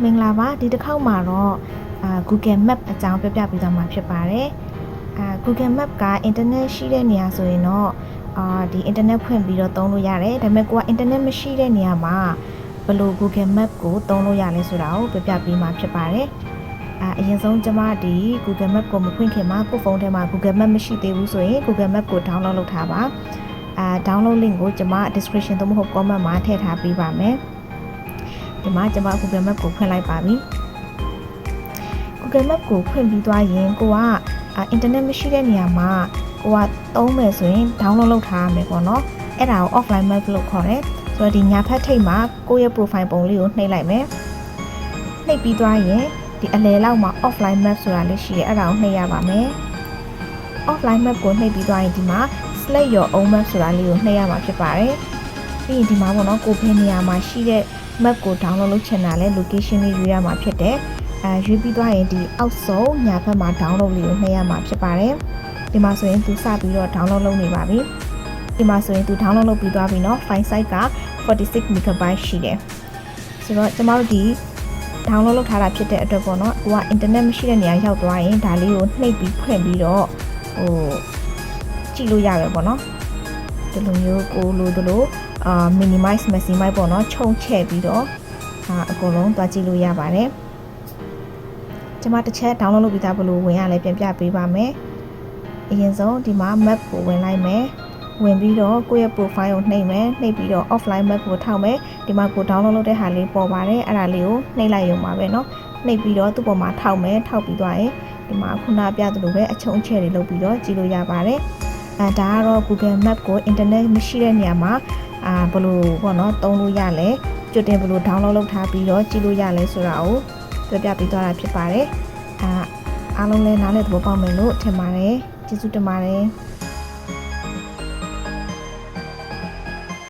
မင်္ဂလာပါဒီတစ်ခေါက်မှာတော့Google Map အကြောင်းပြပြပေးသွားမှာဖြစ်ပါတယ်Google Map က internet ရှိတဲ့နေရာဆိုရင်တော့ဒီ internet ဖွင့်ပြီးတော့သုံးလို့ရတယ်ဒါပေမဲ့ကိုက internet မရှိတဲ့နေရာမှာဘယ်လို Google Map ကိုသုံးလို့ရလဲဆိုတာကိုပြပြပေးမှာဖြစ်ပါတယ်အရင်ဆုံးကျွန်မဒီ Google Map ကိုမဖွင့်ခင်မှာကိုယ့်ဖုန်းထဲမှာ Google Map မရှိသေးဘူးဆိုရင် Google Map ကို download လုပ်ထားပါdownload link ကိုကျွန်မ description သို့မဟုတ် comment မှာထည့်ထားပေးပါမယ်ဒီမှာကျွန်မ Google Map ကိုဖွင့်လိုက်ပါပြီ Google Map ကိုဖွင့်ပြီးသွားရင်ကိုက internet မရှိတဲ့နေရာမှာကိုကသုံးမယ်ဆိုရင် download လုပ်ထားရမယ်ပေါ့နော်အဲ့ဒါကို offline map လို့ခေါ်တယ်ဆိုတော့ဒီညာဖက်ထိပ်မှာကိုယ့်ရဲ့ profile ပုံလေးကိုနှိပ်လိုက်မယ်နှိပ်ပြီးသွားရင်ဒီအလယ်လောက်မှာ offline map ဆိုတာလေးရှိတယ်အဲ့ဒါကိုနှိပ်ရပါမယ် offline map ကိုနှိပ်ပြီးသွားရင်ဒီမှာ select your own map ဆိုတာလေးကိုနှိပ်ရမှာဖြစ်ပါတယ်ပြီးရင်ဒီမှာပေါ့နော်ကိုဘယ်နေရာမှာရှိတဲ့ map ကို download လုပ်ချင်တာလဲ location လေးရွေးရမှာဖြစ်တယ်ရွေးပြီးသွားရင်ဒီအောက်ဆုံးညာဘက်မှာ download လေးကိုနှိပ်ရမှာဖြစ်ပါတယ်ဒီမှာဆိုရင်သူစပြီးတော့ download လုပ်နေပါပြီဒီမှာဆိုရင်သူ download လုပ်ပြီးသွားပြီเนาะ file size က46 MBရှိတယ်ဆိုတော့ကျွန်တော်တို့ဒီ download လုပ်ထားတာဖြစ်တဲ့အတွက်ပေါ့နော်ကိုက internet မရှိတဲ့နေရာရောက်သွားရင်ဒါလေးကိုနှိပ်ပြီးဖွင့်ပြီးတော့ကြည့်လို့ရပဲပေါ့နော်ဒီလိုမျိုးကိုလိုသလိုminimize maximize ပေါ့နော်ခြုံချဲ့ပြီးတော့အကုန်လုံးတွားကြည့်လို့ရပါတယ်ကျွန်မတစ်ချက် download လုပ်ပြီးသားဘလို့ဝင်ရလဲပြန်ပြပေးပါမယ်အရင်ဆုံးဒီမှာ map ကိုဝင်လိုက်မယ်ဝင်ပြီးတော့ကိုယ့်ရဲ့ profile ကိုနှိပ်မယ်နှိပ်ပြီးတော့ offline map ကိုထောက်မယ်ဒီမှာကို download လုပ်တဲ့ဟာလေးပေါ်ပါတယ်အဲ့ဒါလေးကိုနှိပ်လိုက်ရုံပါပဲเนาะနှိပ်ပြီးတော့သူ့ပေါ်မှာထောက်မယ်ထောက်ပြီးသွားရင်ဒီမှာခုနပြသလိုပဲအချုံချဲ့တွေလုပ်ပြီးတော့ကြည့်လို့ရပါတယ်ဒါကတော့ Google Map ကို internet မရှိတဲ့နေရာမှာဘယ်လိုပေါ့နော်သုံးလို့ရလဲကြိုတင်ဘယ်လို download လုပ်ထားပြီးတော့ကြည့်လို့ရလဲဆိုတာကိုပြောပြပေးသွားတာဖြစ်ပါတယ်အားလုံးလည်းနားလည်သဘောပေါက်မယ်လို့ထင်ပါတယ်ကျေးဇူးတင်ပါတယ်